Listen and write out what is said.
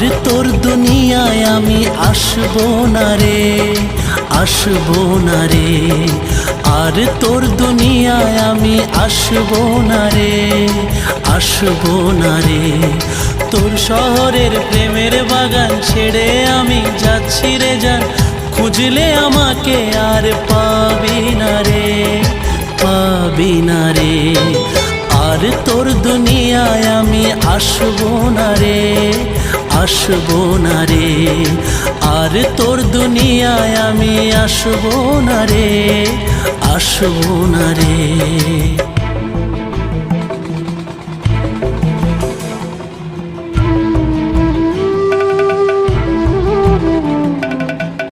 আর তোর দুনিয়ায় আমি আসবো না রে, আসবো না রে। আর তোর দুনিয়ায় আমি আসবো না রে, আসবো না রে। তোর শহরের প্রেমের বাগান ছেড়ে আমি যাচ্ছি রে জান, খুঁজলে আমাকে আর পাবি না রে, পাবি না রে। আর তোর দুনিয়ায় আমি আসবো না রে, আসবো না রে। আর তোর দুনিয়ায় আমি আসবো না রে, আসবো না রে।